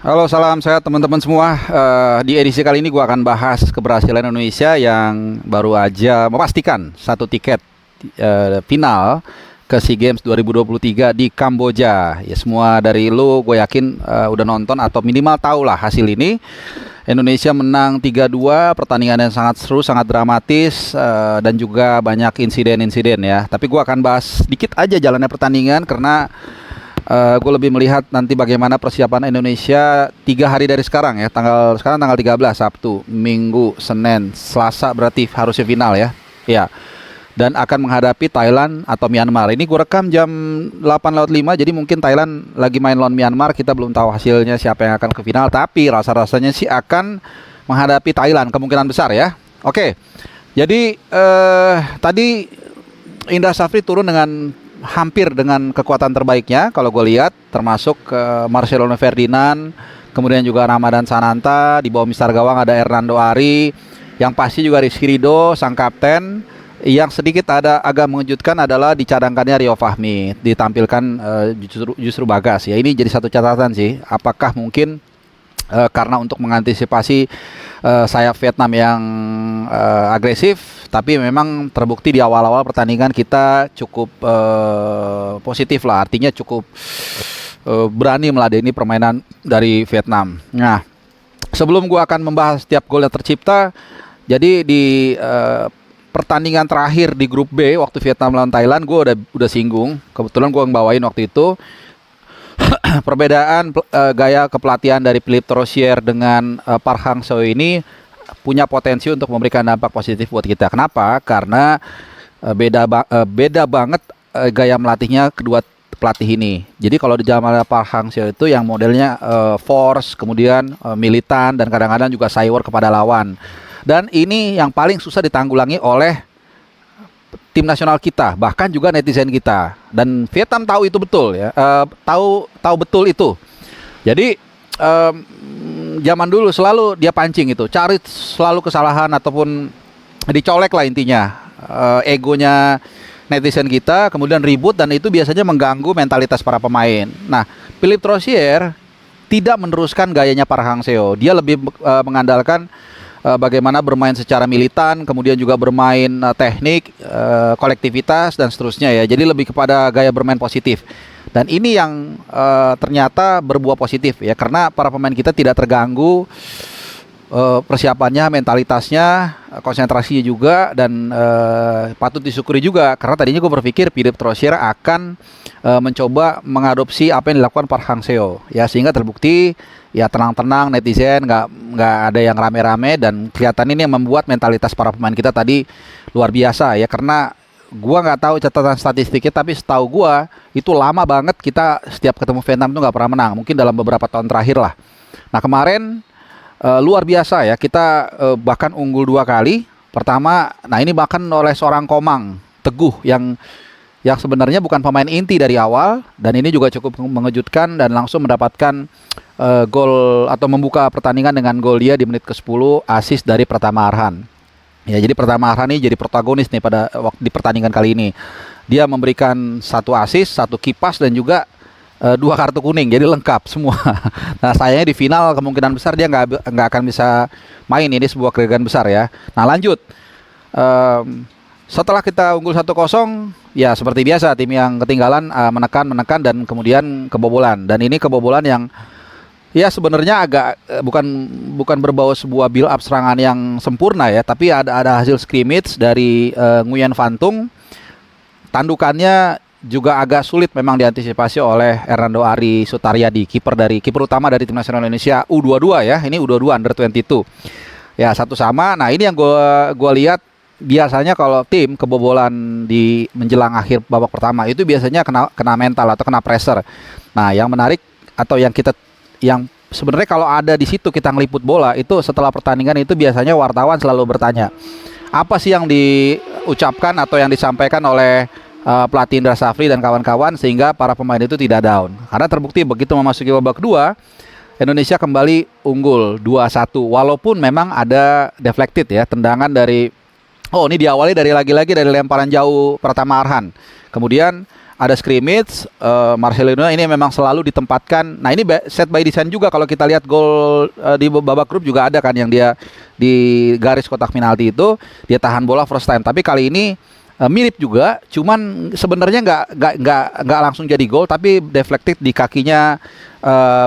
Halo, salam sehat teman-teman semua. Di edisi kali ini gue akan bahas keberhasilan Indonesia yang baru aja memastikan satu tiket final ke SEA Games 2023 di Kamboja. Ya, semua dari lu gue yakin udah nonton atau minimal tahu lah hasil ini. Indonesia menang 3-2, pertandingan yang sangat seru, sangat dramatis, dan juga banyak insiden-insiden ya. Tapi gue akan bahas sedikit aja jalannya pertandingan karena gue lebih melihat nanti bagaimana persiapan Indonesia 3 hari dari sekarang ya. Sekarang tanggal 13, Sabtu, Minggu, Senin, Selasa berarti harusnya final ya. Ya. Dan akan menghadapi Thailand atau Myanmar. Ini gue rekam jam 8.05, jadi mungkin Thailand lagi main lawan Myanmar. Kita belum tahu hasilnya siapa yang akan ke final, tapi rasa-rasanya sih akan menghadapi Thailand, kemungkinan besar ya. Oke. Jadi tadi Indra Safri turun dengan hampir dengan kekuatan terbaiknya kalau gue lihat, termasuk Marcelo Ferdinand, kemudian juga Ramadan Sananta, di bawah Mister Gawang ada Hernando Ari, yang pasti juga Rizky Ridho sang kapten. Yang sedikit agak mengejutkan adalah dicadangkannya Rio Fahmi, ditampilkan justru Bagas ya. Ini jadi satu catatan sih, apakah mungkin karena untuk mengantisipasi sayap Vietnam yang agresif, tapi memang terbukti di awal-awal pertandingan kita cukup positif lah, artinya cukup berani meladeni permainan dari Vietnam. Nah, sebelum gua akan membahas setiap gol yang tercipta, jadi di pertandingan terakhir di grup B waktu Vietnam lawan Thailand, gue udah singgung, kebetulan gue ngebawain waktu itu perbedaan gaya kepelatihan dari Philippe Torosier dengan Park Hang-seo ini punya potensi untuk memberikan dampak positif buat kita. Kenapa? Karena beda banget gaya melatihnya kedua pelatih ini. Jadi kalau di zaman Park Hang-seo itu yang modelnya force, kemudian militan, dan kadang-kadang juga cywar kepada lawan. Dan ini yang paling susah ditanggulangi oleh tim nasional kita, bahkan juga netizen kita. Dan Vietnam tahu itu betul ya, tahu betul itu. Jadi zaman dulu selalu dia pancing itu, cari selalu kesalahan ataupun dicolek lah intinya, egonya netizen kita, kemudian ribut, dan itu biasanya mengganggu mentalitas para pemain. Nah, Philippe Torosier tidak meneruskan gayanya Park Hang-seo. Dia lebih mengandalkan bagaimana bermain secara militan, kemudian juga bermain teknik, kolektivitas, dan seterusnya ya. Jadi lebih kepada gaya bermain positif. Dan ini yang ternyata berbuah positif ya, karena para pemain kita tidak terganggu persiapannya, mentalitasnya, konsentrasinya juga, dan patut disyukuri juga karena tadinya gue berpikir Philippe Torosier akan mencoba mengadopsi apa yang dilakukan Park Hang-seo ya, sehingga terbukti ya tenang-tenang, netizen nggak ada yang rame-rame, dan kelihatan ini yang membuat mentalitas para pemain kita tadi luar biasa ya. Karena gua nggak tahu catatan statistiknya, tapi setahu gua itu lama banget kita setiap ketemu Vietnam itu nggak pernah menang, mungkin dalam beberapa tahun terakhir lah. Nah, kemarin luar biasa ya, kita bahkan unggul 2 kali. Pertama, nah ini bahkan oleh seorang Komang Teguh yang sebenarnya bukan pemain inti dari awal, dan ini juga cukup mengejutkan dan langsung mendapatkan gol atau membuka pertandingan dengan gol dia di menit ke-10, assist dari Pratama Arhan. Ya, jadi Pratama Arhan ini jadi protagonis nih pada waktu di pertandingan kali ini. Dia memberikan 1 assist, 1 kipas, dan juga 2 kartu kuning, jadi lengkap semua. Nah, sayangnya di final kemungkinan besar dia nggak akan bisa main, ini sebuah kegagalan besar ya. Nah, lanjut. Setelah kita unggul 1-0, ya seperti biasa tim yang ketinggalan menekan dan kemudian kebobolan. Dan ini kebobolan yang ya sebenarnya agak bukan berbau sebuah build up serangan yang sempurna ya, tapi ada hasil scrimmage dari Nguyen Van Tung. Tandukannya juga agak sulit memang diantisipasi oleh Hernando Ari Sutaryadi, kiper utama dari tim nasional Indonesia U22 ya. Ini U22 under 22. Ya, 1-1. Nah, ini yang gua lihat, biasanya kalau tim kebobolan di menjelang akhir babak pertama itu biasanya kena mental atau kena pressure. Nah, yang menarik atau yang sebenarnya kalau ada di situ kita ngeliput bola itu setelah pertandingan itu biasanya wartawan selalu bertanya, apa sih yang diucapkan atau yang disampaikan oleh pelatih Indra Safri dan kawan-kawan sehingga para pemain itu tidak down. Karena terbukti begitu memasuki babak kedua, Indonesia kembali unggul 2-1 walaupun memang ada deflected ya, tendangan dari ini diawali dari lagi-lagi dari lemparan jauh Pratama Arhan. Kemudian ada scrimmage, Marcelino ini memang selalu ditempatkan. Nah, ini set by design juga. Kalau kita lihat gol di babak grup juga ada kan yang dia di garis kotak penalti itu dia tahan bola first time. Tapi kali ini mirip juga, cuman sebenarnya nggak langsung jadi gol, tapi deflected di kakinya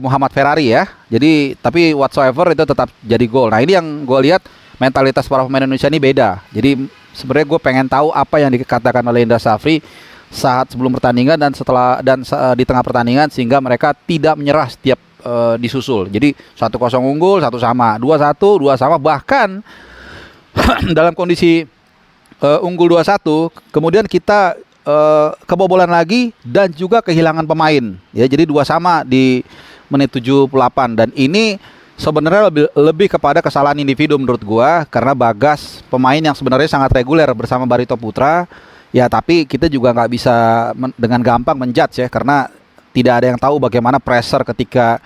Muhammad Ferrari ya. Jadi tapi whatsoever itu tetap jadi gol. Nah, ini yang gue lihat mentalitas para pemain Indonesia ini beda. Jadi sebenarnya gue pengen tahu apa yang dikatakan oleh Indra Safri saat sebelum pertandingan dan setelah di tengah pertandingan sehingga mereka tidak menyerah setiap disusul. Jadi 1-0 unggul, 1 sama, 2-1, 2 sama, bahkan dalam kondisi unggul 2-1, kemudian kita kebobolan lagi dan juga kehilangan pemain. Ya, jadi 2 sama di menit 78 dan ini sebenarnya lebih kepada kesalahan individu menurut gua karena Bagas pemain yang sebenarnya sangat reguler bersama Barito Putra. Ya, tapi kita juga nggak bisa dengan gampang menjudge ya, karena tidak ada yang tahu bagaimana pressure ketika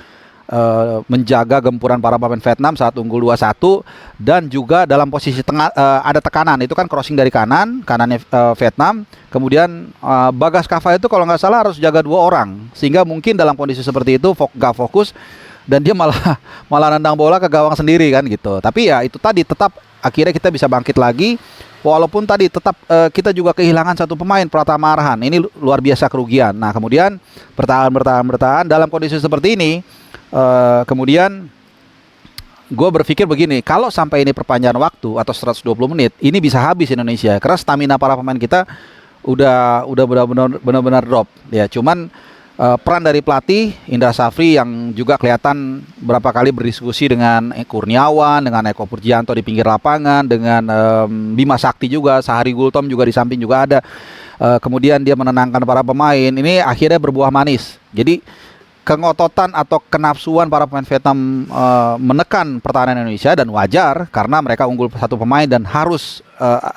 menjaga gempuran para pemain Vietnam saat unggul 2-1 dan juga dalam posisi tengah ada tekanan, itu kan crossing dari kanannya Vietnam. Kemudian Bagas Kava itu kalau nggak salah harus jaga 2 orang, sehingga mungkin dalam kondisi seperti itu nggak fokus dan dia malah nendang bola ke gawang sendiri kan gitu. Tapi ya itu tadi, tetap akhirnya kita bisa bangkit lagi. Walaupun tadi tetap kita juga kehilangan 1 pemain, Pratama Arhan. Ini luar biasa kerugian. Nah, kemudian bertahan dalam kondisi seperti ini. Kemudian gue berpikir begini, kalau sampai ini perpanjangan waktu atau 120 menit, ini bisa habis Indonesia. Karena stamina para pemain kita udah benar-benar drop. Ya, cuman peran dari pelatih Indra Safri yang juga kelihatan berapa kali berdiskusi dengan Kurniawan, dengan Eko Purjianto di pinggir lapangan, dengan Bima Sakti juga, Sahari Gultom juga di samping juga ada. Kemudian dia menenangkan para pemain. Ini akhirnya berbuah manis. Jadi kengototan atau kenafsuan para pemain Vietnam menekan pertahanan Indonesia, dan wajar karena mereka unggul 1 pemain dan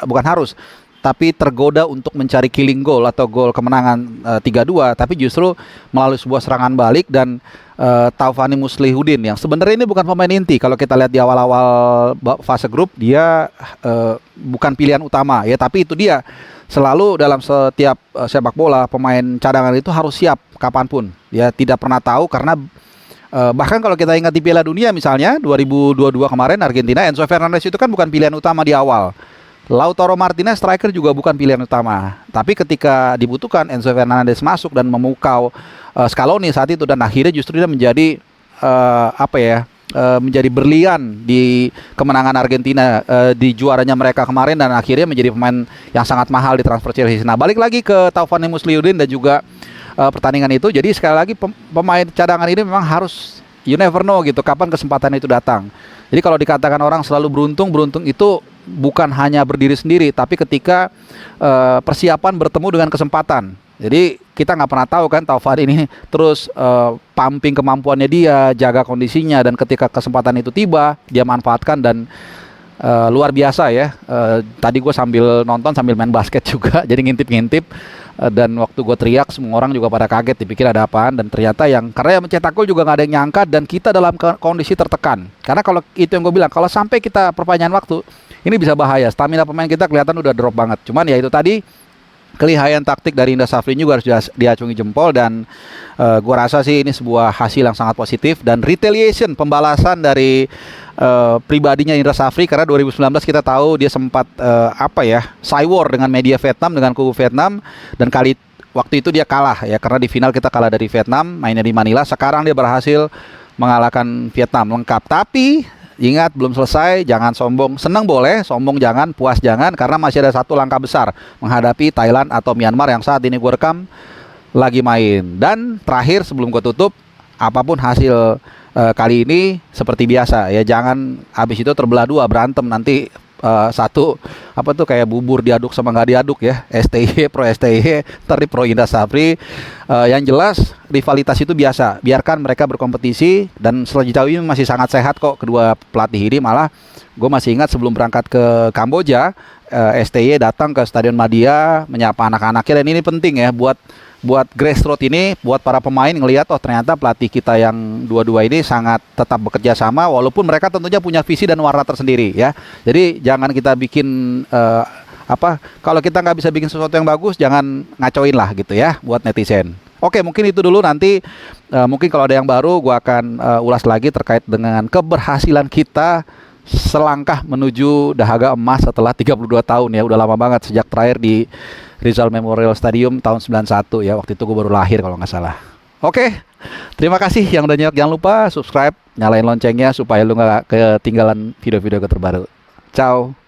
bukan harus, tapi tergoda untuk mencari killing goal atau gol kemenangan 3-2, tapi justru melalui sebuah serangan balik dan Taufani Muslihuddin yang sebenarnya ini bukan pemain inti. Kalau kita lihat di awal-awal fase grup, dia bukan pilihan utama ya, tapi itu dia selalu dalam setiap sepak bola pemain cadangan itu harus siap kapanpun. Ya, tidak pernah tahu karena bahkan kalau kita ingat di Piala Dunia misalnya 2022 kemarin Argentina, Enzo Fernandez itu kan bukan pilihan utama di awal. Lautaro Martinez striker juga bukan pilihan utama. Tapi ketika dibutuhkan, Enzo Fernandez masuk dan memukau Scaloni saat itu, dan akhirnya justru dia menjadi menjadi berlian di kemenangan Argentina di juaranya mereka kemarin, dan akhirnya menjadi pemain yang sangat mahal di transfer Chelsea. Nah, balik lagi ke Taufani Muslihuddin dan juga pertandingan itu. Jadi sekali lagi pemain cadangan ini memang harus, you never know gitu kapan kesempatan itu datang. Jadi kalau dikatakan orang selalu beruntung itu bukan hanya berdiri sendiri, tapi ketika persiapan bertemu dengan kesempatan. Jadi kita nggak pernah tahu kan, Taufan ini terus pumping kemampuannya dia, jaga kondisinya, dan ketika kesempatan itu tiba, dia manfaatkan dan luar biasa ya. Tadi gue sambil nonton sambil main basket juga, jadi ngintip-ngintip. Dan waktu gue teriak, semua orang juga pada kaget, dipikir ada apaan, dan ternyata karena yang mencetak gol juga nggak ada yang nyangka, dan kita dalam kondisi tertekan. Karena kalau itu yang gue bilang, kalau sampai kita perpanjangan waktu, ini bisa bahaya. Stamina pemain kita kelihatan udah drop banget. Cuman ya itu tadi, kelihayan taktik dari Indra Safri juga harus diacungi jempol, dan gua rasa sih ini sebuah hasil yang sangat positif, dan retaliation, pembalasan dari pribadinya Indra Safri, karena 2019 kita tahu dia sempat cywar dengan media Vietnam, dengan kubu Vietnam, dan waktu itu dia kalah ya, karena di final kita kalah dari Vietnam, mainnya di Manila. Sekarang dia berhasil mengalahkan Vietnam lengkap. Tapi ingat, belum selesai, jangan sombong. Senang boleh, sombong jangan, puas jangan, karena masih ada 1 langkah besar menghadapi Thailand atau Myanmar yang saat ini gue rekam lagi main. Dan terakhir sebelum gue tutup, apapun hasil kali ini seperti biasa ya, jangan habis itu terbelah 2, berantem nanti satu kayak bubur diaduk sama nggak diaduk ya, STY pro STY, ntar pro Indra Safri. Yang jelas rivalitas itu biasa, biarkan mereka berkompetisi, dan sejauh ini masih sangat sehat kok kedua pelatih ini. Malah gue masih ingat sebelum berangkat ke Kamboja, STY datang ke Stadion Madia menyapa anak-anaknya, dan ini penting ya buat grassroots ini, buat para pemain ngelihat, oh ternyata pelatih kita yang dua-dua ini sangat tetap bekerja sama, walaupun mereka tentunya punya visi dan warna tersendiri ya. Jadi jangan kita bikin kalau kita nggak bisa bikin sesuatu yang bagus, jangan ngacoin lah gitu ya buat netizen. Oke, mungkin itu dulu. Nanti mungkin kalau ada yang baru, gua akan ulas lagi terkait dengan keberhasilan kita selangkah menuju dahaga emas setelah 32 tahun ya. Udah lama banget sejak terakhir di Rizal Memorial Stadium tahun 91 ya. Waktu itu gue baru lahir kalau nggak salah. Oke, terima kasih yang udah nyimak. Jangan lupa subscribe, nyalain loncengnya supaya lu nggak ketinggalan video-video terbaru. Ciao.